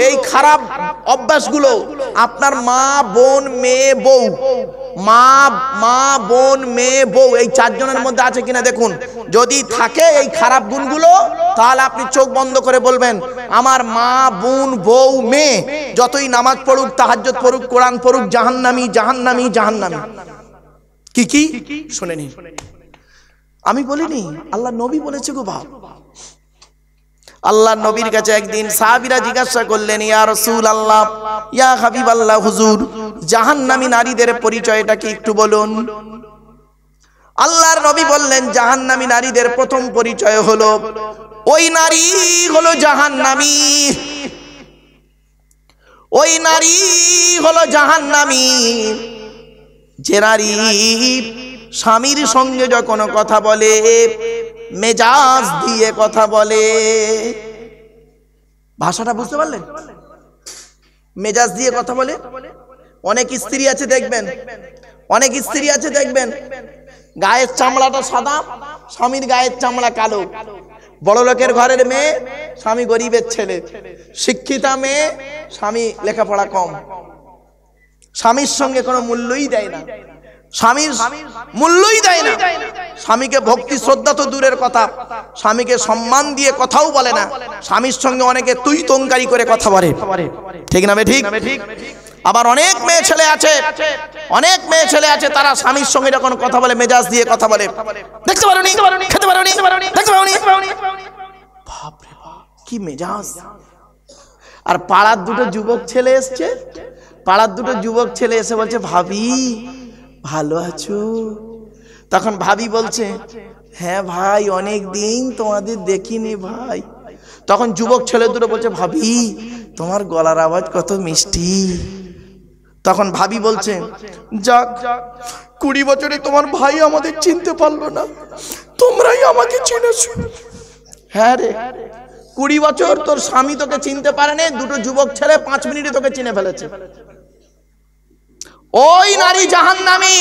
এই খারাপ অভ্যাসগুলো আপনার মা বোন মেয়ে বউ, মা বোন মেয়ে বউ এই চারজনের মধ্যে আছে কিনা দেখুন। যদি থাকে এই খারাপ গুণগুলো, তাহলে আপনি চোখ বন্ধ করে বলবেন আমার মা বোন বউ মেয়ে যতই নামাজ পড়ুক, তাহাজ্জুদ পড়ুক, কোরআন পড়ুক, জাহান্নামী জাহান্নামী জাহান্নামী। কি কি শুনে নিন, আমি বলিনি, আল্লাহ নবী বলেছে গো বাপ। আল্লাহ নবীর কাছে একদিন সাহাবীরা জিজ্ঞাসা করলেন, ইয়া রাসূলুল্লাহ, ইয়া হাবিবাল্লাহ, হুজুর জাহান্নামী নারীদের পরিচয়টা কি একটু বলুন। আল্লাহর নবী বললেন, জাহান্নামী নারীদের প্রথম পরিচয় হলো ওই নারী হলো জাহান্নামী, ওই নারী হলো জাহান্নামী যে নারী স্বামীর সঙ্গে যখন কথা বলে মেজাজ দিয়ে কথা বলে। ভাষাটা বুঝতে পারলেন? মেজাজ দিয়ে কথা বলে। অনেক স্ত্রী আছে দেখবেন, অনেক স্ত্রী আছে দেখবেন গায়ের চামড়াটা সাদা, স্বামীর গায়ের চামড়া কালো। বড় লোকের ঘরের মেয়ে, স্বামী গরিবের ছেলে। শিক্ষিতা মেয়ে, স্বামী লেখাপড়া কম। স্বামীর সঙ্গে কোনো মূল্যই দেয় না, স্বামীর মূল্যই দেয় না। স্বামীকে ভক্তি শ্রদ্ধা তো দূরের কথা, স্বামীকে সম্মান দিয়ে কথাও বলে না। স্বামীর সঙ্গে অনেকে তুই তঙ্কারি করে কথা বলে, ঠিক না ঠিক? আবার অনেক মেয়ে ছেলে আছে, অনেক মেয়ে ছেলে আছে তারা স্বামীর সঙ্গে যখন কথা বলে মেজাজ দিয়ে কথা বলে। দেখতে পারোনি, খেতে পারোনি, দেখতে পারোনি, বাপ রে বাপ কি মেজাজ। আর পাড়ার দুটো যুবক ছেলে এসছে, পাড়ার দুটো যুবক ছেলে এসে বলছে, ভাবি ভালো আছো? তখন ভাবি বলছে, হ্যাঁ ভাই অনেক দিন তোমাদের দেখিনি ভাই। তখন যুবক ছেলে দুটো বলছে, ভাবি তোমার গলার আওয়াজ কত মিষ্টি। তখন ভাবি বলছে, যাক 20 বছরে তোমার ভাই আমাদের চিনতে পারলো না, তোমরাই আমাকে চিনেছো। হ্যাঁ রে, 20 বছর তোর স্বামী তোকে চিনতে পারেনি, দুটো যুবক ছেলে 5 মিনিটে তোকে চিনে ফেলেছে। ওই নারী জাহান্নামী।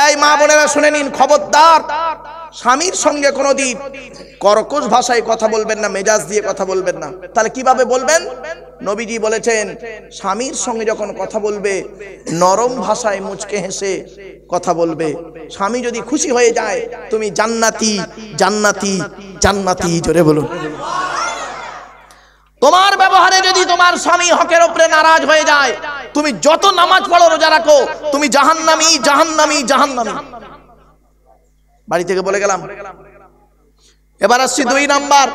এই মা বোনেরা শুনে নিন, খবরদার স্বামীর সঙ্গে কোনোদিন কর্কশ ভাষায় কথা বলবেন না, মেজাজ দিয়ে কথা বলবেন না। তাহলে কিভাবে বলবেন? নবীজি বলেছেন স্বামীর সঙ্গে যখন কথা বলবে নরম ভাষায় মুচকে হেসে কথা বলবে। স্বামী যদি খুশি হয়ে যায় তুমি জান্নাতি জান্নাতি জান্নাতি, জোরে বলুন। তোমার ব্যবহারে যদি তোমার স্বামী হকের উপরে নারাজ হয়ে যায়, তুমি যত নামাজ পড়ো রোজা রাখো, তুমি জাহান্নামী জাহান্নামী জাহান্নামী। বাড়ি থেকে বলে গেলাম। এবার আসছি 2 নাম্বার।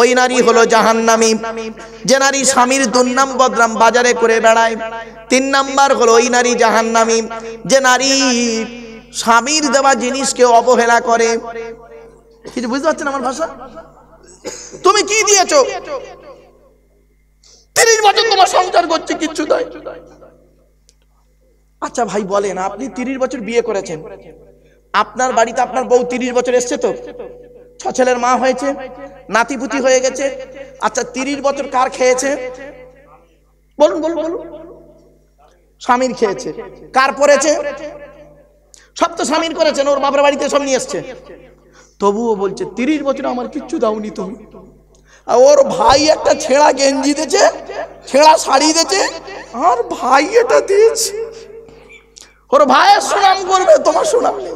ওই নারী হলো জাহান্নামী যে নারী স্বামীর দুর্নাম বদনাম বাজারে করে বেড়ায়। 3 নাম্বার হলো ওই নারী জাহান্নামী যে নারী স্বামীর দেওয়া জিনিসকে অবহেলা করে। কিছু বুঝতে পারছেন আমার ভাষা? তুমি কি দিয়েছো? 30 বছর তোমার সংসার করছে, কিচ্ছু দেয়। আচ্ছা ভাই বলেন, আপনি 30 বছর বিয়ে করেছেন, আপনার বাড়িতে আপনার বউ 30 বছর এসছে তো, 6 ছেলের মা হয়েছে, নাতিপুতি হয়ে গেছে। আচ্ছা 30 বছর কার খেয়েছে? বলুন বলুন বলুন। স্বামীর খেয়েছে। কার পড়েছে? সব তো স্বামীর করেছেন, ওর বাপের বাড়িতে সব নিয়ে এসছে। তবুও বলছে 30 বছর আমার কিচ্ছু দাওনি তুমি। আর ওর ভাই একটা ছেঁড়া গেঞ্জি দিয়েছে, ছেঁড়া শাড়ি দিয়েছে, আর ভাই এটা দিয়েছে। ওর ভাইয়ের সুনাম করবে, তোমার সুনাম নেই।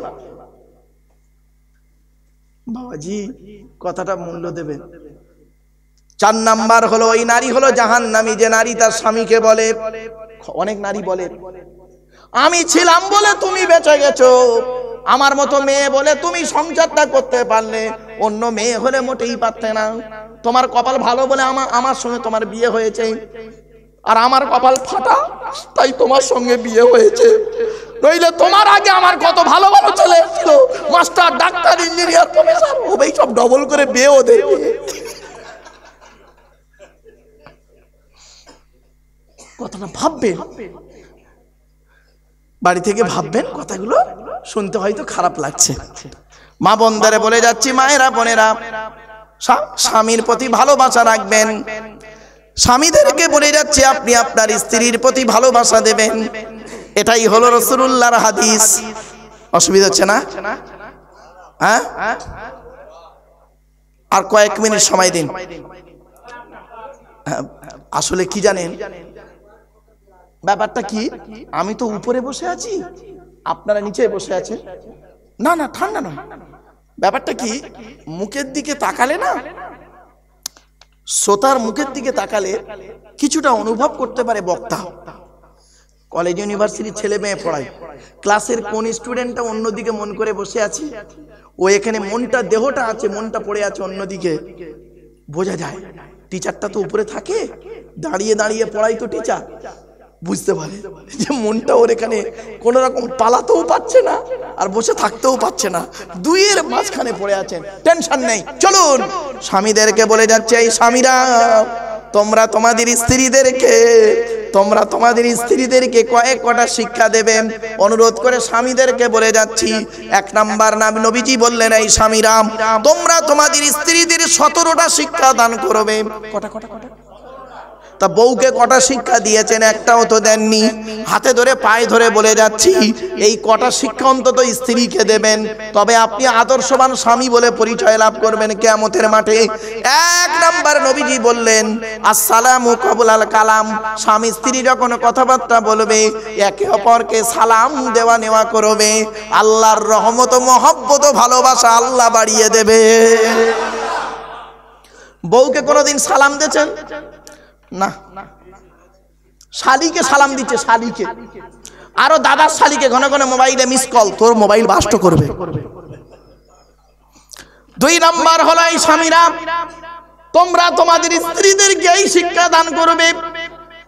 বাবাজি কথাটা মূল্য দেবে। 4 নাম্বার হলো ওই নারী হলো জাহান্নামী যে নারী তার স্বামীকে বলে, অনেক নারী বলে আমি ছিলাম বলে তুমি বেঁচে গেছো, আমার মতো মেয়ে বলে তুমি সংসারটা করতে পারলে, অন্য মেয়ে হলে মোটেই পারতে না। তোমার কপাল ভালো বলে আমার সঙ্গে তোমার বিয়ে হয়েছে, আর আমার কপাল ফাটা তাই তোমার সঙ্গে বিয়ে হয়েছে। নইলে তোমার আগে আমার কত ভালো ভালো ছেলে ছিল, মাস্টার ডাক্তার ইঞ্জিনিয়ার প্রফেসর, ওই সব ডবল করে বিয়ে ওদের। কথাটা ভাববেন, বাড়ি থেকে ভাববেন, কথাগুলো শুনতে হয়তো খারাপ লাগছে। মা বোনদের বলে যাচ্ছি, মায়েরা বোনেরা স্বামীর প্রতি ভালোবাসা রাখবেন। স্বামীদেরকে বলে যাচ্ছে আপনি আপনার স্ত্রীর প্রতি ভালোবাসা দেবেন। এটাই হলো রাসূলুল্লাহর হাদিস। অসুবিধা হচ্ছে না? আর কয়েক মিনিট সময় দিন। আসলে কি জানেন ব্যাপারটা কি, আমি তো উপরে বসে আছি, আপনারা নিচে বসে আছেন। না না, ঠান্ডা নয়। ব্যাপারটা কি, মুখের দিকে তাকালে না, শ্রোতার মুখের দিকে তাকালে কিছুটা অনুভব করতে পারে বক্তা। কলেজ ইউনিভার্সিটির ছেলে মেয়ে পড়ায়, ক্লাসের কোন স্টুডেন্টটা অন্যদিকে মন করে বসে আছে, ও এখানে মনটা, দেহটা আছে, মনটা পড়ে আছে অন্যদিকে, বোঝা যায়। টিচারটা তো উপরে থাকে, দাঁড়িয়ে দাঁড়িয়ে পড়াই তো টিচার, বুঝতে পারে যে মনটা ওর এখানে কোন রকম পালাতেও পাচ্ছে না আর বসে থাকতেও পাচ্ছে না, দুইয়ের মাঝখানে পড়ে আছেন। টেনশন নেই, চলুন। স্বামীদেরকে বলে যাচ্ছে, এই স্বামীরা তোমরা তোমাদের স্ত্রীদেরকে কয়েকটা শিক্ষা দেবে, অনুরোধ করে স্বামীদেরকে বলে যাচ্ছি। 1 নাম্বার, নবীজি বললেন, এই স্বামীরা তোমরা তোমাদের স্ত্রীদের 17টা শিক্ষা দান করবে। কটা? তা বউকে কটা শিক্ষা দিয়েছেন? একটাও তো দেননি। হাতে ধরে পায়ে ধরে বলে যাচ্ছি, এই কটা শিক্ষা অন্তত স্ত্রীকে দেবেন, তবে আপনি আদর্শবান স্বামী বলে পরিচয় লাভ করবেন কিয়ামতের মাঠে। 1 নাম্বার, নবীজি বললেন, আসসালামু ক্বাবলাল কালাম। স্বামী স্ত্রী যখন কথাবার্তা বলবে, একে অপরকে সালাম দেওয়া নেওয়া করবে, আল্লাহর রহমত, মহব্বত, ভালোবাসা আল্লাহ বাড়িয়ে দেবে। বউকে কোনোদিন সালাম দিয়েছেন? না। শালিকে সালাম দিচ্ছে, শালিকে, আরো দাদার শালিকে ঘন ঘন মোবাইলে মিস কল, তোর মোবাইল বাস্ট করবে। 2 নাম্বার হলো, এই স্বামীরা তোমরা তোমাদের স্ত্রীদেরকে এই শিক্ষা দান করবে,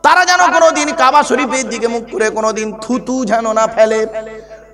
তারা যেন কোনোদিন কাবা শরীফের দিকে মুখ করে কোনোদিন থুতু যেন না ফেলে।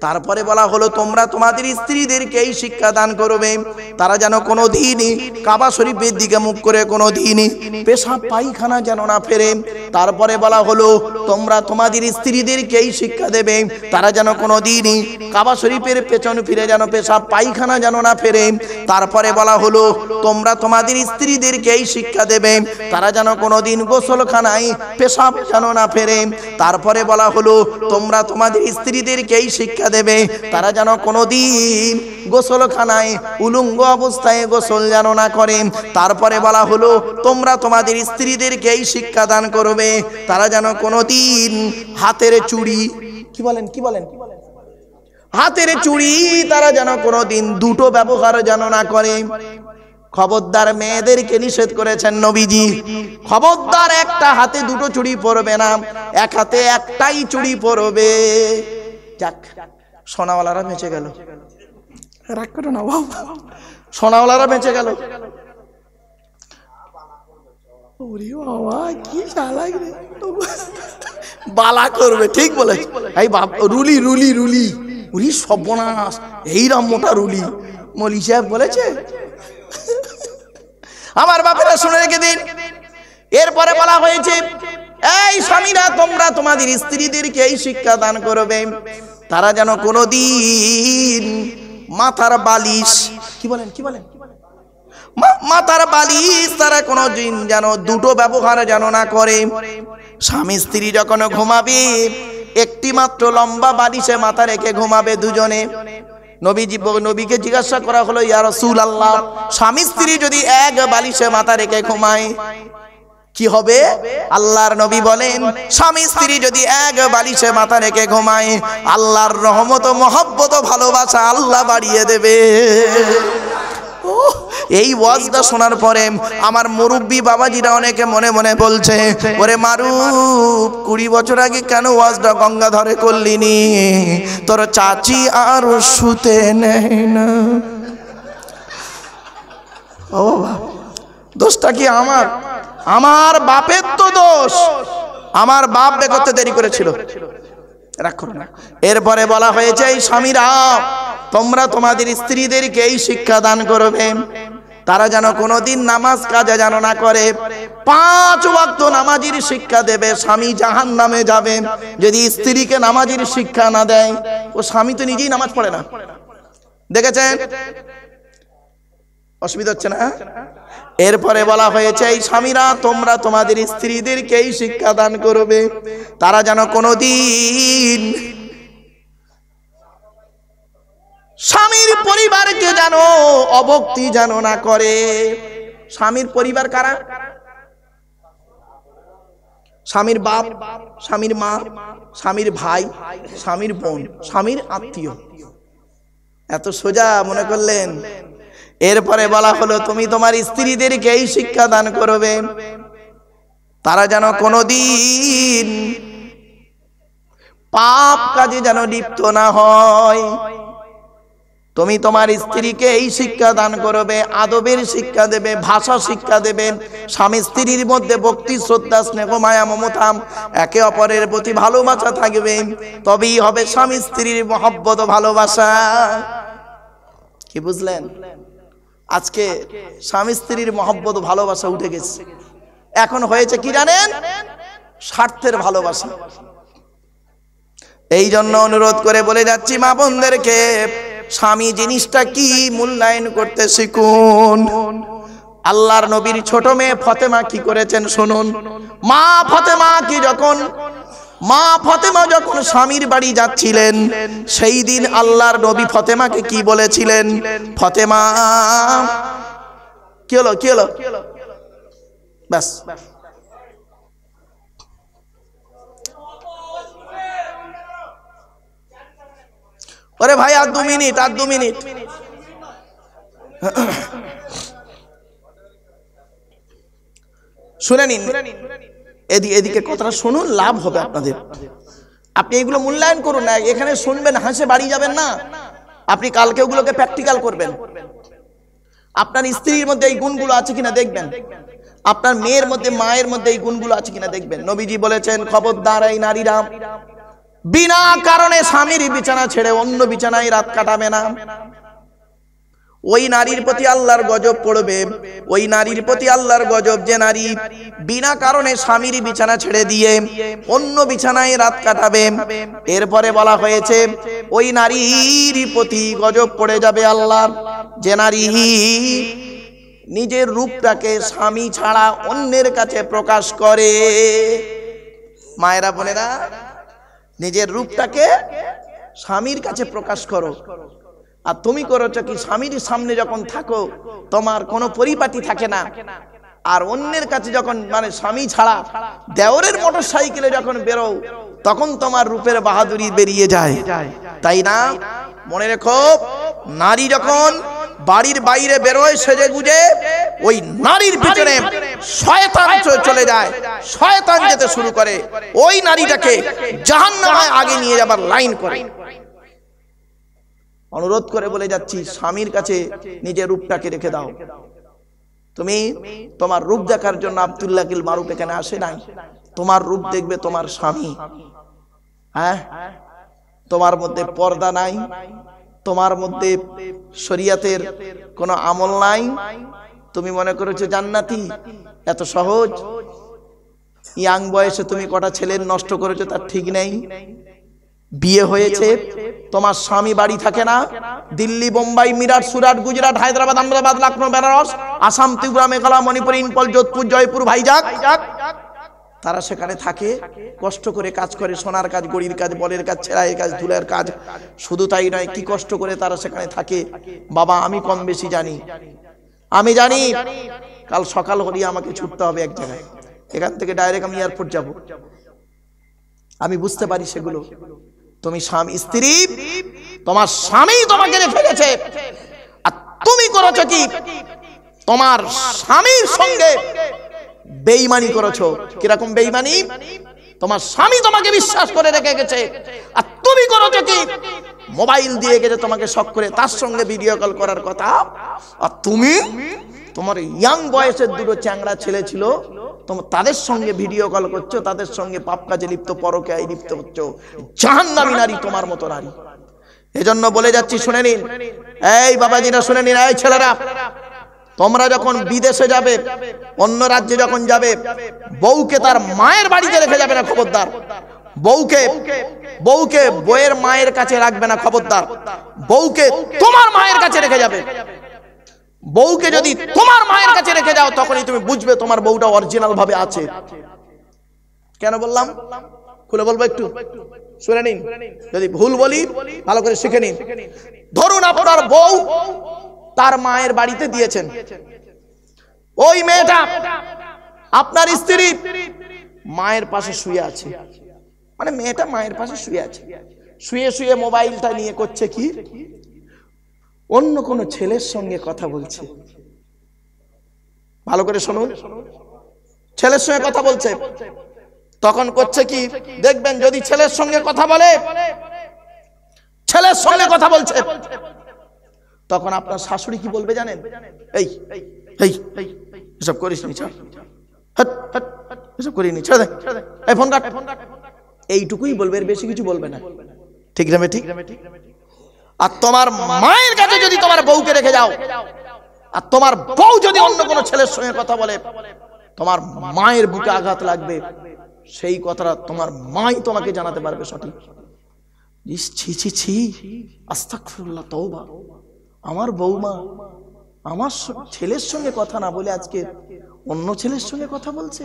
তারপরে বলা হলো, তোমরা তোমাদের স্ত্রীদেরকে এই শিক্ষা দান করবে, তারা যেন কোনোদিনই কাবা শরীফের দিকে মুখ করে কোনোদিনই পেশাব পায়খানা যেন না ফেরে। তারপরে বলা হলো, তোমরা তোমাদের স্ত্রীদেরকে এই শিক্ষা দেবে, তারা যেন কোনোদিনই কাবা শরীফের পেছন ফিরে যেন পেশাব পায়খানা যেন না ফেরে। তারপরে বলা হলো, তোমরা তোমাদের স্ত্রীদেরকে এই শিক্ষা দেবে, তারা যেন কোনোদিন গোসলখানায় পেশাব যেন না ফেরে। তারপরে বলা হলো, তোমরা তোমাদের স্ত্রীদেরকে এই শিক্ষা দেবে, তারা যেন কোনোদিন গোসলখানায় উলঙ্গ অবস্থায় গোসল যেন না করে। তারপরে বলা হলো, তোমরা তোমাদের স্ত্রীদেরকে এই শিক্ষা দান করবে, তারা যেন কোনোদিন হাতের চুড়ি, কি বলেন হাতের চুড়ি তারা যেন কোনোদিন দুটো ব্যবহার যেন না করে। খবরদার, মেয়েদেরকে নিষেধ করেছেন নবীজি, খবরদার, একটা হাতে দুটো চুড়ি পরবে না, এক হাতে একটাই চুড়ি পরবে। যাক, সোনাওয়ালারা বেঁচে গেল, রাগ করো না বাবা, সোনাওয়ালারা বেঁচে গেল। কি চালাক রে, বালা করবে, ঠিক বলে। এই বাপ, রুলি রুলি রুলি উরি সর্বনাশ, এইরকম মোটা রুলি মলি সাহেব বলেছে। আমার বাপেরা শুনে রেখে দিন। এরপরে বলা হয়েছে, এই স্বামীরা তোমরা তোমাদের স্ত্রীদেরকে এই শিক্ষা দান করবে, তারা যেন কোনোদিন মাথার বালিশ, কি বলেন মাথার বালিশ তারা কোনোদিন যেন দুটো ব্যবহার যেন না করে। স্বামী স্ত্রী যখন ঘুমাবে, একটি মাত্র লম্বা বালিশে মাথা রেখে ঘুমাবে দুজনে। নবীকে জিজ্ঞাসা করা হলো, ইয়া রাসূলুল্লাহ, স্বামী স্ত্রী যদি এক বালিশে মাথা রেখে ঘুমায় কি হবে? আল্লাহর নবী বলেন, স্বামী স্ত্রী যদি এক বালিশে মাথা রেখে ঘুমায়, আল্লাহর রহমত, মহব্বত, ভালোবাসা আল্লাহ বাড়িয়ে দেবে। এই ওয়াজটা শোনার পরে আমার মুরব্বী বাবাজিরা অনেকে মনে মনে বলছে, ওরে মারুফ, 20 বছর আগে কেন ওয়াজটা গঙ্গাধরে করলিনি? তোর চাচি আর শুতে নেয় না। ও বাবা, দোষটা কি আমার বাপের তো দোষ, আমার বাপ বে করতে দেরি করেছিল। এরপরে বলা হয়েছে, এই স্বামীরা তোমরা তোমাদের স্ত্রীদেরকে এই শিক্ষা দান করবে, তারা যেন কোনোদিন নামাজ কাজা যেন না করে, 5 ওয়াক্ত নামাজের শিক্ষা দেবে। স্বামী জাহান্নামে যাবে যদি স্ত্রীকে নামাজের শিক্ষা না দেয়। ও স্বামী তো নিজেই নামাজ পড়ে না, দেখেছেন? অসুবিধা হচ্ছে না? এরপরে বলা হয়েছে, এই স্বামীরা তোমরা তোমাদের স্ত্রীদেরকে এই শিক্ষা দান করবে, তারা যেন কোনোদিন স্বামীর পরিবারকে যেন অভক্তি যেন না করে। স্বামীর পরিবার কারা? স্বামীর বাপ, স্বামীর মা, স্বামীর ভাই, স্বামীর বোন, স্বামীর আত্মীয়। এত সোজা মনে করলেন? এরপরে বলা হলো তুমি তোমার স্ত্রীদেরকে এই শিক্ষা দান করবে, তারা যেন কোনোদিন পাপ কাজে যেন লিপ্ত না হয়। তুমি তোমার স্ত্রীকে এই শিক্ষা দান করবে, আদবের শিক্ষা দেবে, ভাষা শিক্ষা দেবে, স্বামী স্ত্রীর মধ্যে ভক্তি, শ্রদ্ধা, স্নেহ, মায়া, মমতা, একে অপরের প্রতি ভালোবাসা থাকবে, তবেই হবে স্বামী স্ত্রীর মহব্বত ও ভালোবাসা। কি বুঝলেন? আজকে স্বামী স্ত্রীর মহব্বত ও ভালোবাসা উঠে গেছে, এখন হয়েছে কি জানেন? স্বার্থের ভালোবাসা। এই জন্য অনুরোধ করে বলে যাচ্ছি মা বোনদেরকে, স্বামী জিনিসটা কি মূল্যায়ন করতে শিখুন। আল্লাহর নবীর ছোট মেয়ে ফতেমা কি করেছেন শুনুন। মা ফতেমা যখন স্বামীর বাড়ি যাচ্ছিলেন, সেই দিন আল্লাহর নবী ফতেমাকে কি বলেছিলেন? ফতেমা, কি হলো ব্যাস, ওরে ভাই আর 2 মিনিট, আর 2 মিনিট। শুনে নিন, এদিকে কথাটা শুনুন, লাভ হবে আপনাদের। আপনি এগুলো মূল্যায়ন করুন না, এখানে শুনবেন হাসে বাড়ি যাবেন না, আপনি কালকে ওগুলোকে প্র্যাকটিক্যাল করবেন। আপনার স্ত্রীর মধ্যে এই গুণগুলো আছে কিনা দেখবেন, আপনার মেয়ের মধ্যে, মায়ের মধ্যে এই গুণগুলো আছে কিনা দেখবেন। নবীজি বলেছেন, খবরদার এই নারীরা বিনা কারণে স্বামীর বিছানা ছেড়ে অন্য বিছানায় রাত কাটাবে না। ওই নারীর প্রতি আল্লাহর গজব পড়বে, ওই নারীর প্রতি আল্লাহর গজব যে নারী বিনা কারণে স্বামীর বিছানা ছেড়ে দিয়ে অন্য বিছানায় রাত কাটাবে। এরপরে বলা হয়েছে ওই নারীর প্রতি গজব পড়ে যাবে আল্লাহর যে নারী নিজের রূপটাকে স্বামী ছাড়া অন্যের কাছে প্রকাশ করে। মায়েরা বোনেরা, নিজের রূপটাকে স্বামীর কাছে প্রকাশ করো। আর তুমি করেছো কি, স্বামীর সামনে যখন থাকো তোমার কোনো পরিপাটি থাকে না, আর অন্যের কাছে যখন মানে স্বামী ছাড়া দেওরের মোটর সাইকেলে যখন বেরো তখন তোমার রূপের বাহাদুরি বেরিয়ে যায়, তাই না? মনে রেখো, নারী যখন বাড়ির বাইরে বেরোয় সেজে গুজে, ওই নারীর পিছনে শয়তান চলে যায়, শয়তান যেতে শুরু করে, ওই নারীটাকে জাহান্নামে আগে নিয়ে যাবার লাইন করে। অনুরোধ করে বলে যাচ্ছি, স্বামীর কাছে নিজের রূপটাকে রেখে দাও। তুমি তোমার রূপ দেখার জন্য আব্দুল্লাহ কিল মারুফ এখানে আসে নাই, তোমার রূপ দেখবে তোমার স্বামী। হ্যাঁ, তোমার মধ্যে পর্দা নাই, তোমার মধ্যে শরিয়াতের কোনো আমল নাই, তুমি মনে করেছো জান্নাতি। এত সহজ? ইয়াং বয়সে তুমি কটা ছেলের নষ্ট করেছো তার ঠিক নেই। বিয়ে হয়েছে, তোমার স্বামী বাড়ি থাকে না, দিল্লি, বোম্বাই, মিরাট, সুরাট, গুজরাট, হায়দ্রাবাদ, আহমেদাবাদ, লখনৌ, বেনারস, আসাম, ত্রিপুরা, মেঘালয়, মণিপুর, ইম্ফল, যোধপুর, জয়পুর, ভাইজাগ, তারা সেখানে থাকে, কষ্ট করে কাজ করে, সোনার কাজ, গড়ির কাজ, বলের কাজ, ছেঁড়াইয়ের কাজ, ধুলের কাজ। শুধু তাই নয়, কি কষ্ট করে তারা সেখানে থাকে বাবা আমি কম বেশি জানি। আমি জানি কাল সকাল হলেই আমাকে ছুটতে হবে এক জায়গায়, এখান থেকে ডাইরেক্ট আমি এয়ারপোর্ট যাব, আমি বুঝতে পারি সেগুলো। তুমি স্বামী স্ত্রী, তোমার স্বামী তোমাকে রেখে গেছে, আর তুমি করেছো কি? তোমার স্বামীর সঙ্গে বেঈমানি করেছো। কিরকম বেঈমানি? তোমার স্বামী তোমাকে বিশ্বাস করে রেখে গেছে, আর তুমি করেছো কি? মোবাইল দিয়ে গেছে তোমাকে শখ করে, তার সঙ্গে ভিডিও কল করার কথা, আর তুমি তোমার ইয়াং বয়সের দুটো চ্যাংড়া ছেলে ছিল, তাদের সঙ্গে ভিডিও কল করছো, তাদের সঙ্গে পাপ কাজে লিপ্ত, পরকীয়ায় লিপ্ত হচ্ছো। জাহান্নামী নারী তোমার মতো নারী। এজন্য বলে যাচ্ছি, শুনে নিন, এই বাবাজিরা শুনে নিন, এই ছেলেরা, তোমরা যখন বিদেশে যাবে, অন্য রাজ্যে যখন যাবে, বউকে তার মায়ের বাড়িতে রেখে যাবে না, খবরদার। বউকে বউয়ের মায়ের কাছে রাখবে না, খবরদার। বউকে তোমার মায়ের কাছে রেখে যাবে। বউকে যদি তোমার মায়ের কাছে রেখে যাও, তখনই তুমি বুঝবে তোমার বউটা অরিজিনাল ভাবে আছে। কেন বললাম খুলে বলবো, একটু শুনে নিন, যদি ভুল বলি ভালো করে শিখে নিন। ধরুন আপনার বউ তার মায়ের বাড়িতে দিয়েছেন, ওই মেয়েটা আপনার স্ত্রী মায়ের পাশে শুয়ে আছে, মানে মেয়েটা মায়ের পাশে শুয়ে আছে, শুয়ে শুয়ে মোবাইলটা নিয়ে করছে কি, অন্য কোনো ছেলের সঙ্গে কথা বলছে। ভালো করে শুনুন, ছেলের সঙ্গে কথা বলছে। তখন করছে কি, দেখবেন যদি ছেলের সঙ্গে কথা বলে, ছেলের সঙ্গে কথা বলছে, তখন আপনার শাশুড়ি কি বলবে জানেন? এই এই এসব করিস নি, ছাড়, হাট হাট, এসব করিনি, ছেড়ে দে, এই ফোন কাট, এইটুকুই বলবে, এর বেশি কিছু বলবে না। ঠিক না ঠিক? আর তোমার মায়ের কাছে যদি তোমার বউকে রেখে যাও, আর তোমার বউ যদি অন্য কোনো ছেলের সঙ্গে কথা বলে, তোমার মায়ের বুকে আঘাত লাগবে, সেই কথাটা তোমার মাই তোমাকে জানাতে পারবে সঠিক। ছি ছি ছি, আস্তাগফিরুল্লাহ, তওবা, আমার বউমা আমার ছেলের সঙ্গে কথা না বলে আজকে অন্য ছেলের সঙ্গে কথা বলছে।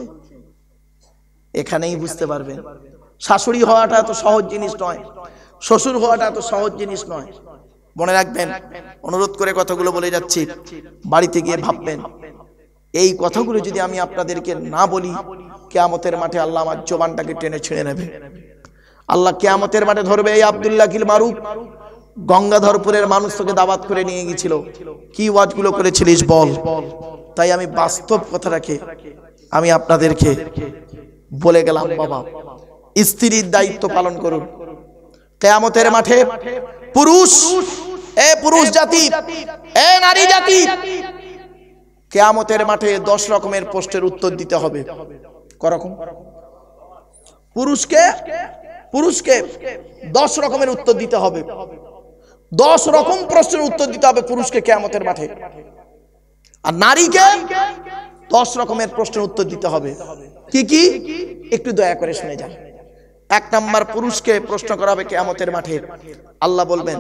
এখানেই বুঝতে পারবেন শাশুড়ি হওয়াটা এত সহজ জিনিস নয়, শ্বশুর হওয়াটা এত সহজ জিনিস নয়। মনে রাখবেন, অনুরোধ করে কথাগুলো বলে যাচ্ছি, বাড়িতে গিয়ে ভাববেন, এই কথাগুলো যদি আমি আপনাদেরকে না বলি, কিয়ামতের মাঠে আল্লাহ আমার জবানটাকে টেনে ছিঁড়ে নেবে। আল্লাহ কিয়ামতের মাঠে ধরবে, এই আব্দুল্লাহ কিল মারুফ, গঙ্গাধরপুরের মানুষ তোকে দাওয়াত করে নিয়ে গিয়েছিল, কি ওয়াজগুলো করেছিলিস বল। তাই আমি বাস্তব কথাটাকে আমি আপনাদেরকে বলে গেলাম, বাবা স্ত্রীর দায়িত্ব পালন করুন। কিয়ামতের মাঠে পুরুষ, এ পুরুষ জাতি, এ নারী জাতি, কিয়ামতের মাঠে 10 রকমের প্রশ্নের উত্তর দিতে হবে। করকম? পুরুষকে 10 রকমের উত্তর দিতে হবে, 10 রকম প্রশ্নের উত্তর দিতে হবে পুরুষকে কিয়ামতের মাঠে। আর নারীকে 10 রকমের প্রশ্নের উত্তর দিতে হবে। কি কি? একটু দয়া করে শুনে যান। 1 নাম্বার, পুরুষকে প্রশ্ন করা হবে কিয়ামতের মাঠে, আল্লাহ বলবেন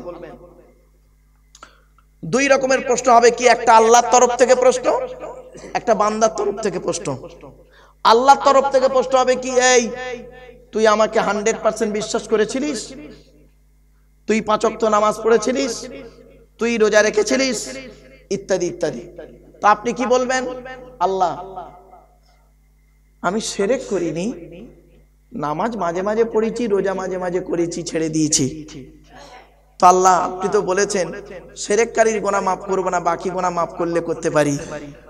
2 রকমের প্রশ্ন হবে। কি? একটা আল্লাহর তরফ থেকে প্রশ্ন, একটা বান্দার তরফ থেকে প্রশ্ন। আল্লাহর তরফ থেকে প্রশ্ন হবে কি, এই তুই আমাকে 100% বিশ্বাস করেছিলিস? তুই 5 ওয়াক্ত নামাজ পড়েছিলিস? তুই রোজা রেখেছিলিস? ইত্যাদি ইত্যাদি। তো আপনি কি বলবেন? আল্লাহ, আমি শিরক করিনি, নামাজ মাঝে মাঝে পড়েছি, রোজা মাঝে মাঝে করেছি, ছেড়ে দিয়েছি। তো আল্লাহ, আপনি তো বলেছেন শিরককারীর গুনাহ মাফ করব না, বাকি গুনাহ মাফ করলে করতে পারি।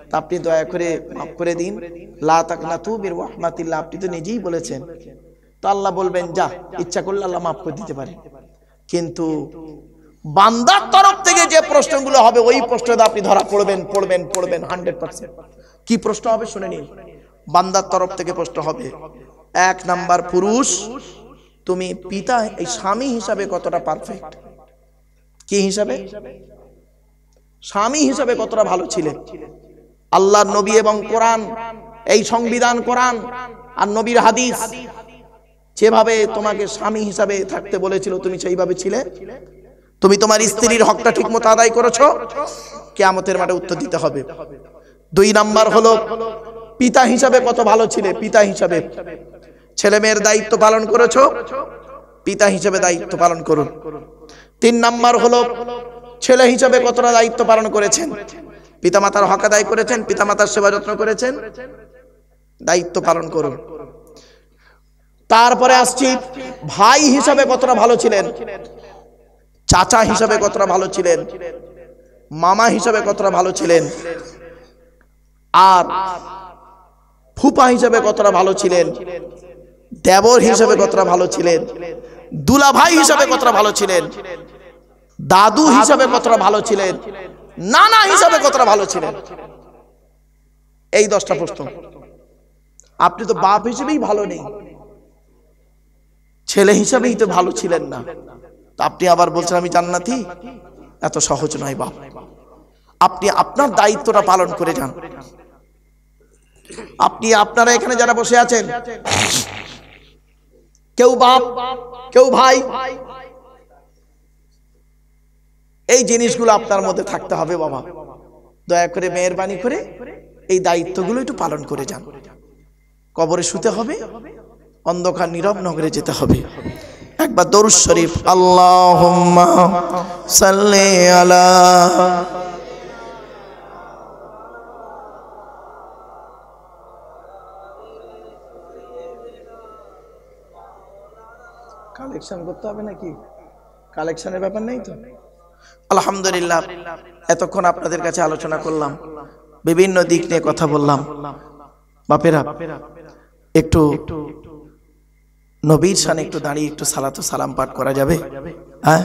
তা আপনি দয়া করে মাফ করে দিন, লা তাকনাতু মির রাহমাতিল্লাহ, আপনি তো নিজেই বলেছেন। তো আল্লাহ বলবেন, যা, ইচ্ছা করলে আল্লাহ মাফ করে দিতে পারে। কিন্তু বান্দার তরফ থেকে যে প্রশ্নগুলো হবে, ওই প্রশ্নটা আপনি ধরা পড়বেন 100%। কি প্রশ্ন হবে শুনে নিন। বান্দার তরফ থেকে প্রশ্ন হবে, 1 নাম্বার, পুরুষ তুমি পিতা, এই স্বামী হিসাবে কতটা পারফেক্ট? কি হিসাবে? স্বামী হিসাবে কতটা ভালো ছিলে? আল্লাহর নবী এবং কোরআন, এই সংবিধান কোরআন আর নবীর হাদিস যেভাবে তোমাকে স্বামী হিসাবে থাকতে বলেছিল, তুমি সেইভাবে ছিলে? তুমি তোমার স্ত্রীর হকটা ঠিকমতো আদায় করেছো? কিয়ামতের মাঠে উত্তর দিতে হবে। 2 নাম্বার হলো, পিতা হিসাবে কত ভালো ছিলে? পিতা হিসাবে ছেলে মেয়ের দায়িত্ব পালন করেছো? পিতা হিসাবে দায়িত্ব পালন করুন। 3 নাম্বার হলো, ছেলে হিসাবে কতটা দায়িত্ব পালন করেছেন? পিতামাতার হক আদায় করেছেন? পিতামাতার সেবা যত্ন করেছেন? দায়িত্ব পালন করুন। তারপরে আসছি, ভাই হিসাবে কতটা ভালো ছিলেন? চাচা হিসাবে কতটা ভালো ছিলেন? মামা হিসাবে কতটা ভালো ছিলেন? আর ফুপা হিসাবে কতটা ভালো ছিলেন? দেবর হিসাবে কতটা ভালো ছিলেন? দুলা ভাই হিসাবে কতটা ভালো ছিলেন? দাদু হিসাবে কতটা ভালো ছিলেন? নানা হিসাবে কতটা ভালো ছিলেন? এই 10টা প্রশ্ন। আপনি তো বাপ হিসেবেই ভালো নেই, ছেলে হিসাবেই তো ভালো ছিলেন না, তো আপনি আবার বলছেন আমি জান্নাতি? এত সহজ নয় বাপ। আপনি আপনার দায়িত্বটা পালন করে যান। আপনারা এখানে যারা বসে আছেন, কেউ বাপ, কেউ ভাই, এই জিনিসগুলো আপনার মধ্যে থাকতে হবে বাবা। দয়া করে মেহেরবানি করে এই দায়িত্বগুলো একটু পালন করে যান। কবরে শুতে হবে, অন্ধকার নীরব নগরে যেতে হবে। একবার দরুদ শরীফ, আল্লাহুম্মা সাল্লি আলা। কালেকশন করতে হবে নাকি? কালেকশনের ব্যাপার নেই তো? আলহামদুলিল্লাহ, এতক্ষণ আপনাদের কাছে আলোচনা করলাম, বিভিন্ন দিক নিয়ে কথা বললাম। বাপেরা, একটু নবীর শানে একটু দাঁড়িয়ে একটু সালাতু সালাম পাঠ করা যাবে? হ্যাঁ,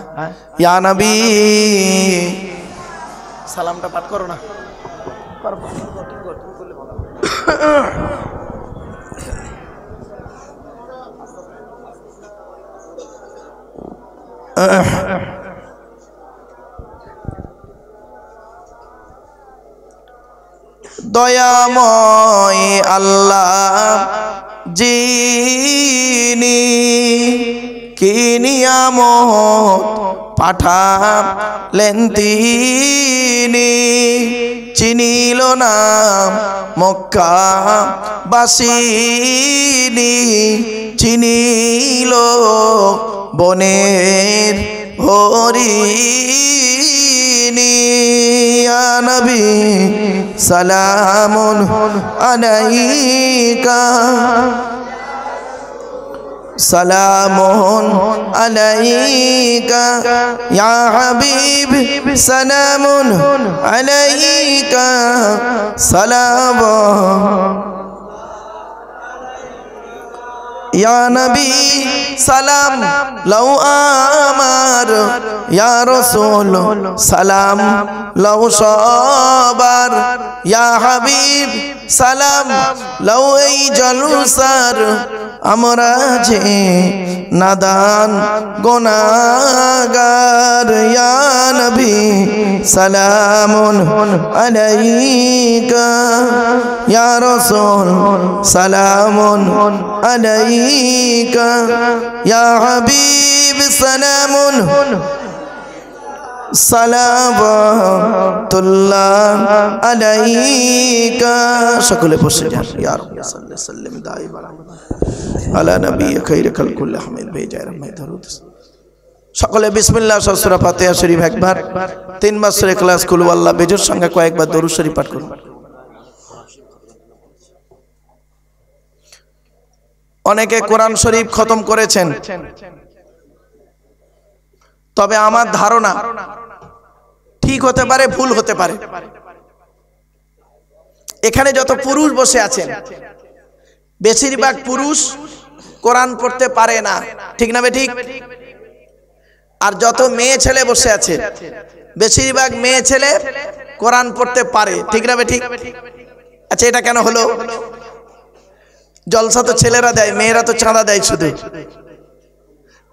ইয়া নবী, সালামটা পাঠ করো না। দয়াময় আল্লাহ যিনি কি নিয়ামত পাঠালেন তিনি, চিনিল না মক্কা বাসিনী, চিনিল বনের হরিণী। ইয়া নবী সালামুন আলাইকা, সালামুন আলাইকা ইয়া হাবিব, সালামুন আলাইকা, সালাম ইয়া নবী সালাম লও আমার, ইয়া রাসূল সালাম লও সবার, ইয়া হাবিব সালাম লও এই জলসার আমরা যে নাদান গুনাহগার। ইয়া নবী সালামুন আলাইকা, ইয়া রাসূল সালামুন আলাইকা, ইয়া হাবিব সালামুন সালাওয়াতুল্লাহ আলাইকা। সকলে বসে যান। ইয়া রাব্বি সাল্লি সাল্লিম দাইমান আলা নবী খায়র খালকুল আহমেদ বেজায় রহমত দরুদ। সকলে বিসমিল্লাহ সূরা ফাতিহা শরীফ একবার, 3 বার সূরা ইখলাস কুল আল্লাহ বেজোর সঙ্গে কয়েকবার দরুদ শরীফ পাঠ করুন। অনেকে কোরআন শরীফ খতম করেছেন, তবে আমার ধারণা ঠিক হতে পারে, ভুল হতে পারে। এখানে যত পুরুষ বসে আছেন, বেশিরভাগ পুরুষ কোরআন পড়তে পারে না, ঠিক না বেঠিক? আর যত মেয়ে ছেলে বসে আছে, বেশিরভাগ মেয়ে ছেলে কোরআন পড়তে পারে, ঠিক না বেঠিক? আচ্ছা, এটা কেন হলো? জলসা তো ছেলেরা দেয়, মেয়েরা তো চাঁদা দেয় শুধু।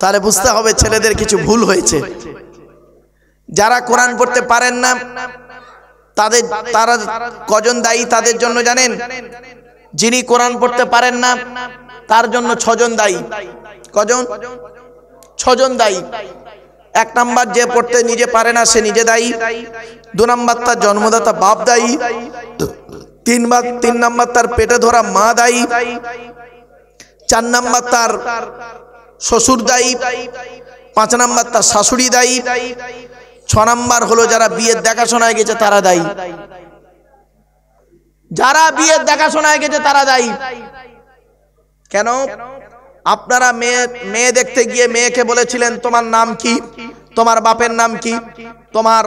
তাহলে বুঝতে হবে ছেলেদের কিছু ভুল হয়েছে। যারা কোরআন পড়তে পারেন না তারা কজন দায়ী তাদের জন্য জানেন? যিনি কোরআন পড়তে পারেন না তার জন্য 6 জন দায়ী। কজন? 6 জন দায়ী। 1 নাম্বার, যে পড়তে নিজে পারে না সে নিজে দায়ী। 2 নাম্বার, তার জন্মদাতা বাপ দায়ী। 3 নাম্বার, তার পেটে ধরা মা দায়ী। 4 নাম্বার, তার শ্বশুর দায়ী। 5 নাম্বার, তার শাশুড়ি দায়ী। 6 নাম্বার হলো যারা বিয়ের দেখাশোনায় গেছে তারা দায়ী। যারা বিয়ের দেখাশোনায় গেছে তারা দায়ী। কেন? আপনারা মেয়ে দেখতে গিয়ে মেয়েকে বলেছিলেন তোমার নাম কি, তোমার বাপের নাম কি, তোমার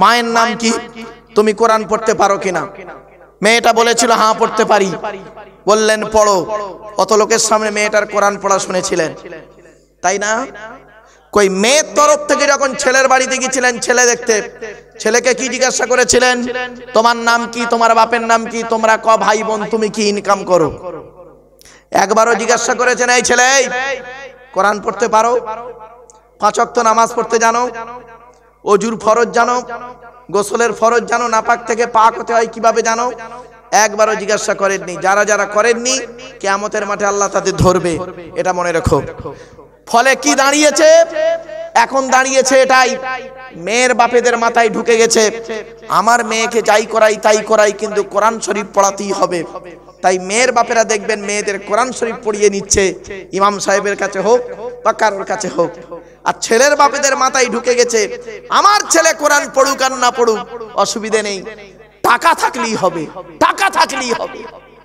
মায়ের নাম কি, তুমি কোরআন পড়তে পারো কিনা? মেয়েটা বলেছিল হ্যাঁ পড়তে পারি। বললেন পড়ো। কত লোকের সামনে মেয়েটার কোরআন পড়া শুনেছিলেন, তাই না? কই মেয়ের তরফ থেকে যখন ছেলের বাড়িতে গিয়েছিলেন ছেলে দেখতে, ছেলেকে কি জিজ্ঞাসা করেছিলেন? তোমার নাম কি, তোমার বাপের নাম কি, তোমরা ক ভাই বোন, তুমি কি ইনকাম করো? একবারও জিজ্ঞাসা করেছেন এই ছেলে কোরআন পড়তে পারো, 5 ওয়াক্ত নামাজ পড়তে জানো, ওযুর ফরজ জানো, গোসলের ফরজ জানো, নাপাক থেকে পাক হতে হয় কিভাবে জানো? একবারও জিজ্ঞাসা করেননি। যারা যারা করেননি কিয়ামতের মাঠে আল্লাহ তাদের ধরবে, এটা মনে রাখো। ফলে কি দাঁড়িয়েছে? এখন দাঁড়িয়েছে এটাই, মেয়ের বাপেদের মাথায় ঢুকে গেছে আমার মেয়েকে যাই করাই তাই করাই, কিন্তু কোরআন শরীফ পড়াতেই হবে। তাই মেয়ের বাপেরা দেখবেন মেয়েদের কোরআন শরীফ পড়িয়ে নিচ্ছে, ইমাম সাহেবের কাছে হোক বা কারোর কাছে হোক। আর ছেলের বাপেদের মাথায় ঢুকে গেছে আমার ছেলে কোরআন পড়ুক আর না পড়ুক অসুবিধে নেই, টাকা থাকলেই হবে, টাকা থাকলেই হবে,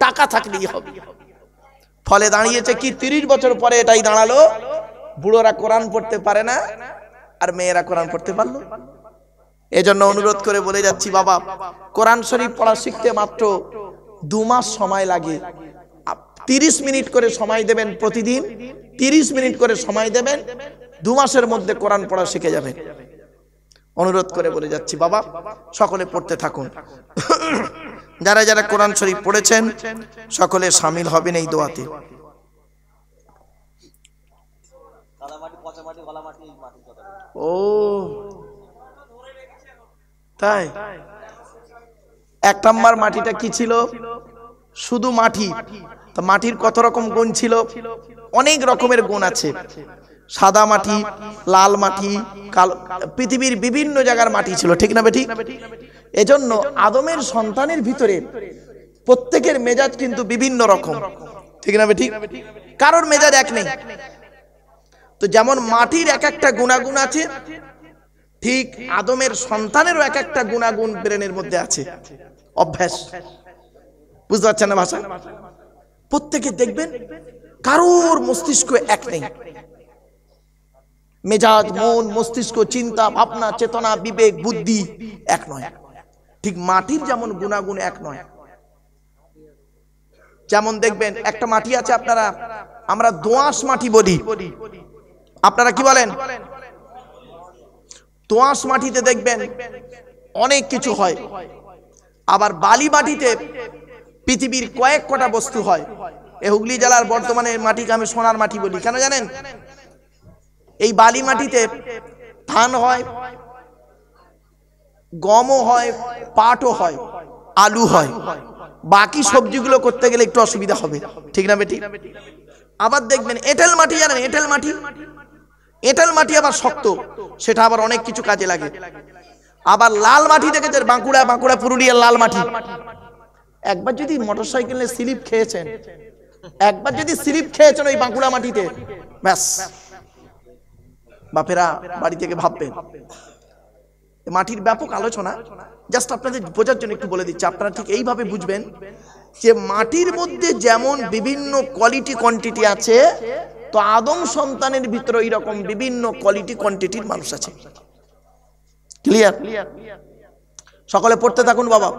টাকা থাকলেই হবে। ফলে দাঁড়িয়েছে কি 30 বছর পরে এটাই দাঁড়ালো বুড়োরা কোরআন পড়তে পারে না আর মেয়েরা কোরআন পড়তে পারলো। এজন্য অনুরোধ করে বলে যাচ্ছি বাবা, কোরআন শরীফ পড়া শিখতে মাত্র 2 মাস সময় লাগে। 30 মিনিট করে সময় দেবেন, প্রতিদিন 30 মিনিট করে সময় দেবেন, 2 মাসের মধ্যে কোরআন পড়া শিখে যাবেন। অনুরোধ করে বলে যাচ্ছি বাবা, সকলে পড়তে থাকুন। যারা যারা কোরআন শরীফ পড়েছেন সকলে শামিল হবেন এই দোয়াতে। ও তাই, 1 নম্বর মাটিটা কি ছিল? শুধু মাটি। তো মাটির কত রকম গুণ ছিল? অনেক রকমের গুণ আছে। সাদা মাটি, লাল মাটি, কালো, পৃথিবীর বিভিন্ন জায়গার মাটি ছিল, ঠিক না বেঠিক? এজন্য আদমের সন্তানের ভিতরে প্রত্যেকের মেজাজ কিন্তু বিভিন্ন রকম, ঠিক না বেঠিক? কারোর মেজাজ এক নেই। তো যেমন মাটির এক একটা গুণাগুণ আছে, ঠিক আদমের সন্তানেরও এক একটা গুণাগুণ ব্রেনের মধ্যে আছে। অভ্যাস, বুঝতে পারছেন না ভাষা? প্রত্যেকে দেখবেন কারোর মস্তিষ্ক এক নেই। মেজাজ, মন, মস্তিষ্ক, চিন্তা, ভাবনা, চেতনা, বিবেক, বুদ্ধি এক নয়। ঠিক মাটির যেমন গুণাগুণ এক নয়। যেমন দেখবেন একটা মাটি আছে, আপনারা আমরা দোআঁশ মাটি বলি, আপনারা কি বলেন? দোআঁশ মাটিতে দেখবেন অনেক কিছু হয়। আবার বালি মাটিতে পৃথিবীর কয়েক কটা বস্তু হয়। এই হুগলি জেলার বর্তমানে মাটিকে আমি সোনার মাটি বলি, কেন জানেন? এই বালি মাটিতে ধান হয়, গমও হয়, পাটও হয়, আলু হয়। বাকি সবজিগুলো করতে গেলে একটু অসুবিধা হবে, ঠিক না বেটি? আবার দেখবেন এঁটেল মাটি, জানেন এঁটেল মাটি? এঁটেল মাটি আবার শক্ত, সেটা আবার অনেক কিছু কাজে লাগে। আবার লাল মাটি দেখেছেন, বাঁকুড়া, পুরুলিয়ার লাল মাটি। একবার যদি মোটরসাইকেলে স্লিপ খেয়েছেন, একবার যদি স্লিপ খেয়েছেন ওই বাঁকুড়া মাটিতে, ব্যাস বাপেরা বাড়ি থেকে ভাববেন। মাটির ব্যাপক আলোচনা, জাস্ট আপনাদের বোঝার জন্য একটু বলে দিচ্ছি। আপনারা ঠিক এইভাবে বুঝবেন যে মাটির মধ্যে যেমন বিভিন্ন কোয়ালিটি কোয়ান্টিটি আছে, তো আদম সন্তানের ভিতরে এইরকম বিভিন্ন কোয়ালিটি কোয়ান্টিটির মানুষ আছে। ক্লিয়ার? সকলে পড়তে থাকুন বাবা।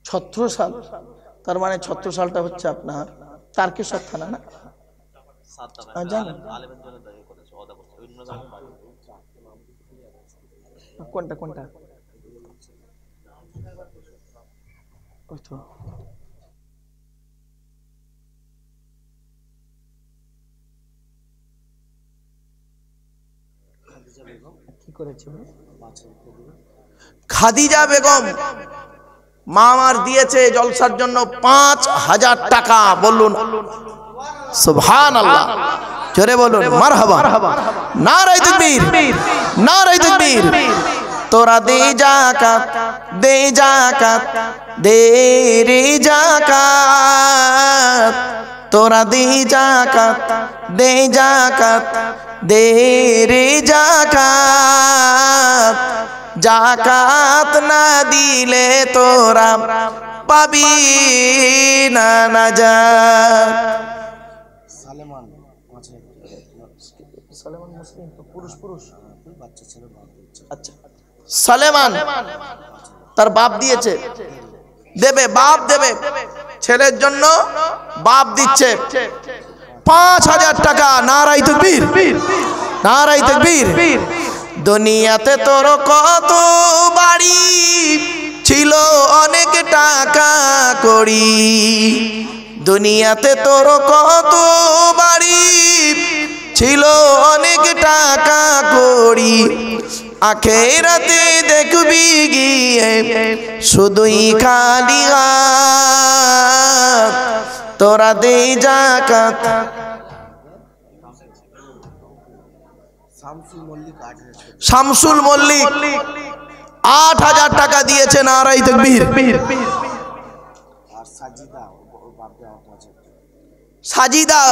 ছত্রসাল, তার মানে ছত্রসালটা হচ্ছে আপনার তারকেশ্বর থানা না? জানেন কোনটা কোনটা? কি করেছে খাদিজা বেগম? মা আমার দিয়েছে জলসার জন্য 5000 টাকা। বলুন সুবহানাল্লাহ, জোরে বলুন মারহাবা। নারে তাকবীর, নারে তাকবীর। তোরা দে যাকাত, দে যাকাত, দে রে যাকাত। তোরা দে যাকাত, দে যাকাত, দে রে যাকাত। যাকাত না দিলে তোরা পাবি না নাজাত। সালেমান মুসলিম তো পুরুষ বাচ্চা ছেলে। আচ্ছা, সালেমান তার বাপ দিয়েছে, দেবে, বাপ দেবে, ছেলের জন্য বাপ দিচ্ছে 5000 টাকা। নারাই তাকবীর, নারাই তাকবীর। দুনিয়াতে তোর কত বাড়ি ছিল, অনেক টাকা করি। দুনিয়াতে তোর কত বাড়ি ছিল, অনেক টাকা করি। আখেরাতে দেখবি গিয়ে শুধুই খালি হাত। তোরা দে যাকাত। শামসুল মল্লিক 8000 টাকা দিয়েছে। নারাই তাকবীর। সাজিদা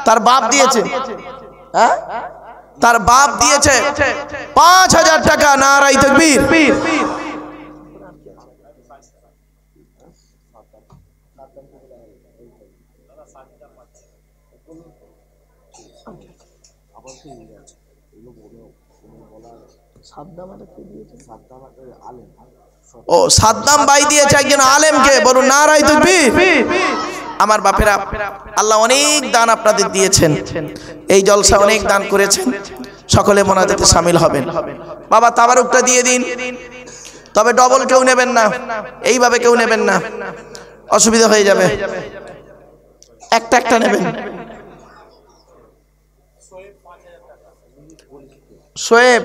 তার বাপ দিয়েছে, হ্যাঁ তার বাপ দিয়েছে 5000 টাকা। নারায়ে তাকবীর। ও সাদ্দাম ভাই দিয়েছে একজন আলেমকে, বলুন নারায়ে তাকবীর। আমার বাপেরা, আল্লাহ অনেক দান আপনাদের দিয়েছেন, এই জলসা অনেক দান করেছেন, সকলে মোনাজাতে শামিল হবেন। বাবা তাবারুকটা দিয়ে দিন, তবে ডবল কেউ নেবেন না, এইভাবে কেউ নেবেন না, অসুবিধা হয়ে যাবে, একটা একটা নেবেন। শোয়েব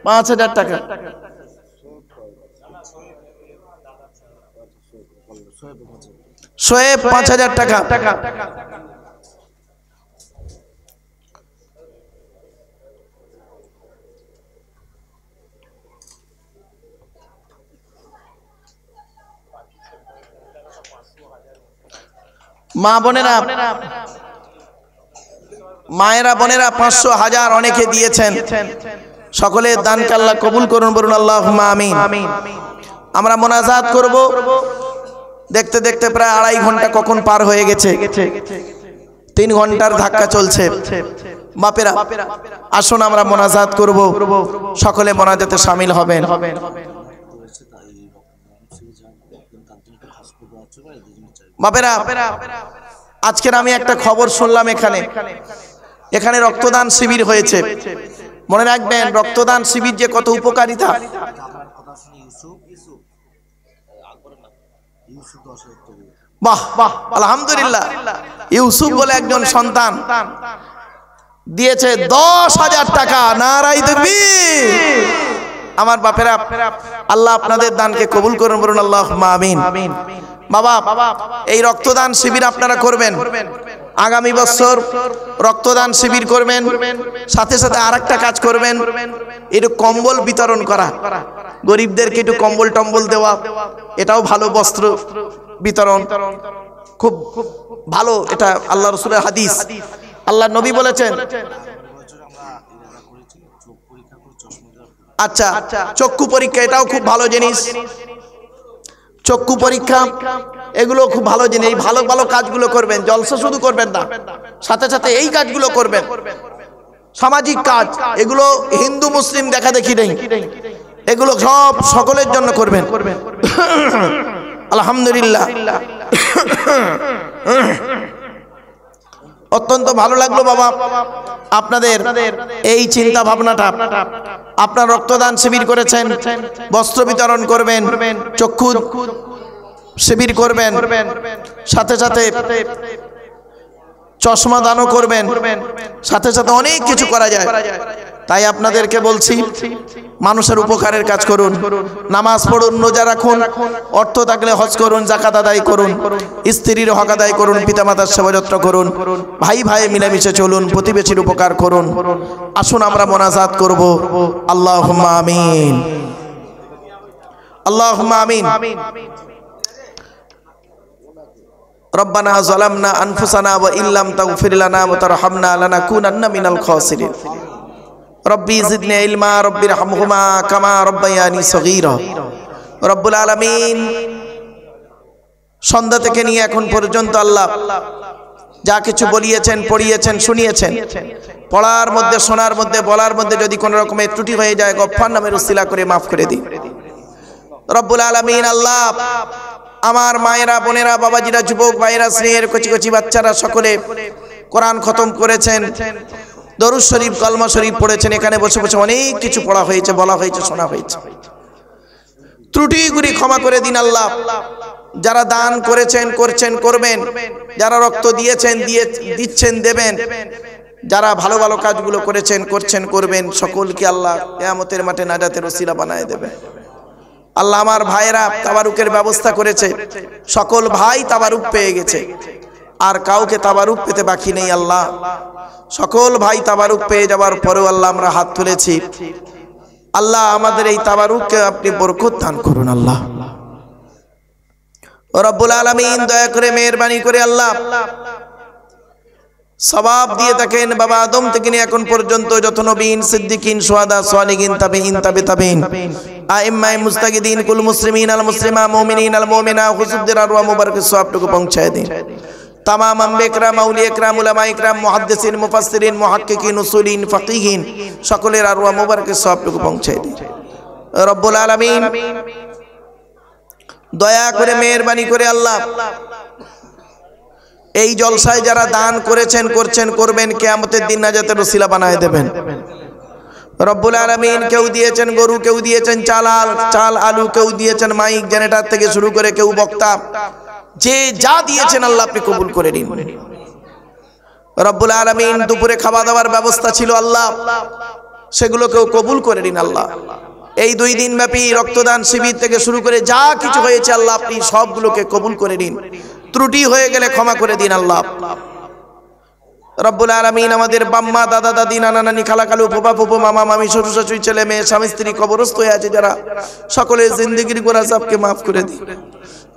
5000 টাকা। শোয়েব 5000 টাকা। মা বোনেরা, মায়েরা বোনেরা 500 1000 অনেকে দিয়েছেন, সকলে দানকে আল্লাহ কবুল করুন, বলুন আল্লাহুম্মা আমিন। আমরা মোনাজাত করব, দেখতে দেখতে প্রায় 2.5 ঘন্টা কখন পার হয়ে গেছে, 3 ঘন্টার ধাক্কা চলছে। বাপেরা আসুন আমরা মোনাজাত করব, সকলে মোনাজাতে শামিল হবেন। বাপেরা আজকের আমি একটা খবর শুনলাম, এখানে রক্তদান শিবির হয়েছে। মনে রাখবেন রক্তদান শিবির যে কত উপকারিতা। বাহ বাহ, আলহামদুলিল্লাহ। ইউসুফ বলে একজন সন্তান দিয়েছে 10,000 টাকা। নারায়ে তাকবীর। আমার বাপেরা, আল্লাহ আপনাদের দানকে কবুল করুন, বলুন আল্লাহুম্মা আমিন। বাবা এই রক্তদান শিবির আপনারা করবেন, আগামী বছর রক্তদান শিবির করবেন, সাথে সাথে আরেকটা কাজ করবেন, একটু কম্বল বিতরণ করা, গরিবদেরকে একটু কম্বল টম্বল দেওয়া, এটাও ভালো। বস্ত্র বিতরণ খুব ভালো, এটা আল্লাহ রাসূলের হাদিস। আল্লাহ নবী বলেছেন। আচ্ছা, চক্ষু পরীক্ষা এটাও খুব ভালো জিনিস, চক্ষু পরীক্ষা এগুলো খুব ভালো জিনিস। এই ভালো ভালো কাজগুলো করবেন, জলসা শুধু করবেন না, সাথে সাথে এই কাজগুলো করবেন, সামাজিক কাজ। এগুলো হিন্দু মুসলিম দেখা দেখি নেই, এগুলো সব সকলের জন্য করবেন। আলহামদুলিল্লাহ, অত্যন্ত ভালো লাগলো বাবা আপনাদের এই চিন্তা ভাবনাটা। আপনার রক্তদান শিবির করেছেন, বস্ত্র বিতরণ করবেন, চক্ষু শিবির করবেন, সাথে সাথে চশমা দানও করবেন, সাথে সাথে অনেক কিছু করা যায়। তাই আপনাদেরকে বলছি, মানুষের উপকারের কাজ করুন, নামাজ পড়ুন, রোজা রাখুন, অর্থ থাকলে হজ করুন, যাকাত আদায় করুন, স্ত্রীর হক আদায় করুন, পিতামাতার সেবা যত্ন করুন, ভাই ভাই মিলেমিশে চলুন, প্রতিবেশীর উপকার করুন। আসুন আমরা মোনাজাত করব। আল্লাহুম্মা আমিন, আল্লাহুম্মা আমিন। রব্বানা যালামনা আনফুসানা ওয়া ইল্লাম তাগফির লানা ওয়া তারহামনা লানাকুনান্না মিনাল খাসিরিন। রব্বি জিদনি ইলমা রব্বিরহামহুমা কামা রব্বায়ানি সগীরা। রব্বুল আলামিন, সন্ধ্যা থেকে নিয়ে এখন পর্যন্ত আল্লাহ যা কিছু বলিয়েছেন, পড়িয়েছেন, শুনিয়েছেন, পড়ার মধ্যে, শোনার মধ্যে, বলার মধ্যে যদি কোনো রকমের ত্রুটি হয়ে যায়, গফফার নামের উসিলা করে মাফ করে দিন রব্বুল আলামিন। আল্লাহ আমার মায়েরা, বোনেরা, বাবাজিরা, যুবক ভাইরা, স্নেহের কচি কচি বাচ্চারা সকলে কোরআন খতম করেছেন, দরুদ শরীফ, কলমা শরীফ পড়েছেন। এখানে বসে বসে অনেক কিছু পড়া হয়েছে, বলা হয়েছে, শোনা হয়েছে। ত্রুটিগুলি ক্ষমা করে দিন আল্লাহ। যারা দান করেছেন, করছেন, করবেন, যারা রক্ত দিয়েছেন, দিচ্ছেন, দেবেন, যারা ভালো ভালো কাজগুলো করেছেন, করছেন, করবেন, সকলকে আল্লাহ কিয়ামতের মাঠে নাজাতের ওসিলা বানায় দেবে। আল্লাহ আমার ভাইরা তাবারুকের ব্যবস্থা করেছে, সকল ভাই তাবারুক পেয়ে গেছে, আর কাউকে তাবারুক পেতে বাকি নেই। আল্লাহ সকল ভাই তাবারুক পেয়ে যাওয়ার পরেও আল্লাহ আমরা হাত তুলেছি। আল্লাহ আমাদের এই তাবারুককে আপনি বরকত দান করুন। আল্লাহ রব্বুল আলামিন দয়া করে, মেহেরবানি করে আল্লাহ সওয়াব দিয়ে থাকেন। বাবা আদম থেকে নিয়ে এখন পর্যন্ত যত নবীন, সিদ্দিকিন, শুহাদা, সালিহিন, তাবিঈন, তাবিঈন, আইম্মায়ে মুজতাহিদিন, কুল মুসলিমিন আল মুসলিমা, মুমিনিন আল মুমিনা, হুজুরদের আরওয়াহ মুবারকের সওয়াবটুকু পৌঁছায় দিন। तमाम अम्बिया इकराम, औलिया इकराम, उलमा इकराम, मुहद्दिसिन, मुफस्सिरिन, मुहक्किकिन, उसूलिन, फकीहिन সকলের আরওয়াহ মুবারকের সওয়াবটুকু পৌঁছায় দিন। রব্বুল আলামিন দয়া করে মেহেরবানি করে আল্লাহ এই জলসায় যারা দান করেছেন, করছেন, করবেন, কিয়ামতের দিন নাজাতের ওসিলা বানায় দেবেন। রব্বুল আলামিন কেউ দিয়েছেন গরু, কেউ দিয়েছেন চাল আলু, কেউ দিয়েছেন মাইক জেনারেটর থেকে শুরু করে কেউ বক্তা, যে যা দিয়েছেন আল্লাহ আপনি কবুল করে নিন। রব্বুল আলামিন দুপুরে খাওয়া দাওয়ার ব্যবস্থা ছিল আল্লাহ, সেগুলোকেও কবুল করে নিন আল্লাহ। এই 2 দিন ব্যাপী রক্তদান শিবির থেকে শুরু করে যা কিছু হয়েছে আল্লাহ আপনি সবগুলোকে কবুল করে নিন। ত্রুটি হয়ে গেলে ক্ষমা করে দিন আল্লাহ। রব্বুল আলামিন আমাদের বাম্মা, দাদা, দাদি, নানা, নানি, খালা, খালু, ফুফা, ফুফু, মামা, মামি, শ্বশুর, শাশুড়ি, ছেলে মেয়ে, স্বামী স্ত্রী কবরস্থ হয়ে আছে যারা, সকলের জিন্দেগির গুনাহ সবকে মাফ করে দিন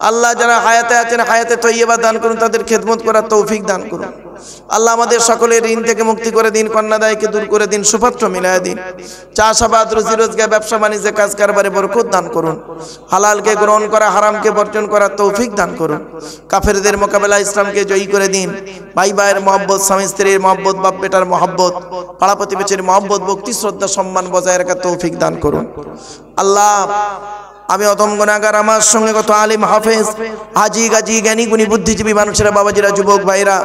আল্লাহ। যারা হায়াতে আছেন হায়াতে তৈয়বা দান করুন, তাদের খেদমত করার তৌফিক দান করুন আল্লাহ। আমাদের সকলের ঋণ থেকে মুক্তি করে দিন, কন্যাদায়কে দূর করে দিন, সুপাত্র মিলায় দিন। চাষাবাদ, রুজি রোজগার, ব্যবসা বাণিজ্যে, কাজ কারবারে বরকত দান করুন। হালালকে গ্রহণ করা, হারামকে বর্জন করার তৌফিক দান করুন। কাফেরদের মোকাবেলা ইসলামকে জয়ী করে দিন। ভাই ভাইয়ের মহব্বত, স্বামী স্ত্রীর মহব্বত, বাপ বেটার মহব্বত, পাড়া প্রতিবেশীর মহব্বত, ভক্তি শ্রদ্ধা সম্মান বজায় রাখার তৌফিক দান করুন আল্লাহ। আমি অতম গুনাহগার, আমার সঙ্গে কত আলিম, হাফেজ, হাজি, গাজী, জ্ঞানী, গুণী, বুদ্ধিজীবী মানুষেরা, বাবাজিরা, যুবক ভাইরা,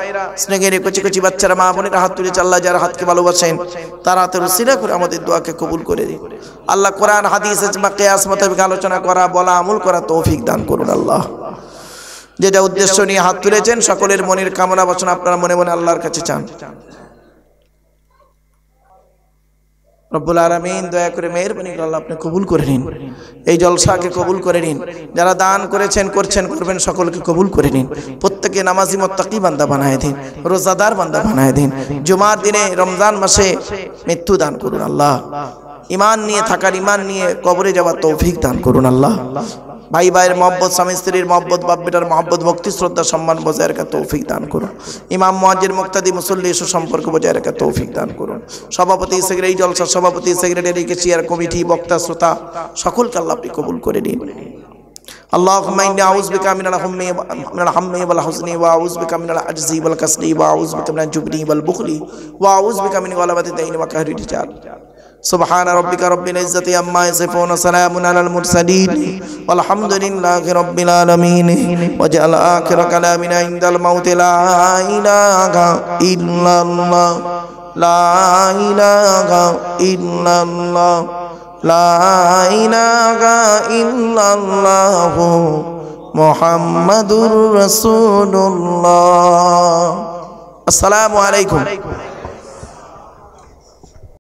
স্নেহের কচি কচি বাচ্চারা, মা বোনেরা হাত তুলেছে আল্লাহ। যারা হাতকে ভালোবাসেন তারা হাতের উসিলা করে আমাদের দোয়াকে কবুল করে দিন আল্লাহ। কোরআন হাদিস বা কিয়াস মোতাবেক আলোচনা করা, বলা, আমল করা তৌফিক দান করুন আল্লাহ। যেটা উদ্দেশ্য নিয়ে হাত তুলেছেন সকলের মনের কামনা বাসনা আপনারা মনে মনে আল্লাহর কাছে চান। রব্বুল আলামিন দয়া করে মেহেরবানি করে আল্লাহ আপনি কবুল করে নিন, এই জলসাকে কবুল করে নিন। যারা দান করেছেন, করছেন, করবেন সকলকে কবুল করে নিন। প্রত্যেককে নামাজি মুত্তাকি বান্দা বানায় দিন, রোজাদার বান্দা বানায় দিন। জুমার দিনে, রমজান মাসে মৃত্যু দান করুন আল্লাহ। ঈমান নিয়ে থাকার, ঈমান নিয়ে কবরে যাওয়ার তৌফিক দান করুন আল্লাহ। ভাই ভাইয়ের মহব্বত, স্বামী স্ত্রীর মহব্বত, বাপ বেটার মহব্বত, ভক্তি শ্রদ্ধা সম্মান বজায় রাখার তৌফিক দান করুন। ইমাম, মুয়াজ্জিন, মুক্তাদি, মুসল্লি সুসম্পর্ক বজায় রাখার তৌফিক দান করুন। সভাপতি, সেক্রেটারি, জলসার সভাপতি, সেক্রেটারি, চেয়ার কমিটি, বক্তা, শ্রোতা সকলকে আল্লাহ আপনি কবুল করে নিন। اللهم إني أعوذ بك من الهم والحزن وأعوذ بك من العجز والكسل وأعوذ بك من الجبن والبخل وأعوذ بك من غلبة الدين وقهر الرجال سبحان ربك رب العزة عما يصفون وسلام على المرسلين والحمد لله رب العالمين واجعل آخر كلامنا عند الموت لا إله إلا الله لا إله إلا الله لا إله إلا الله محمد رسول الله السلام عليكم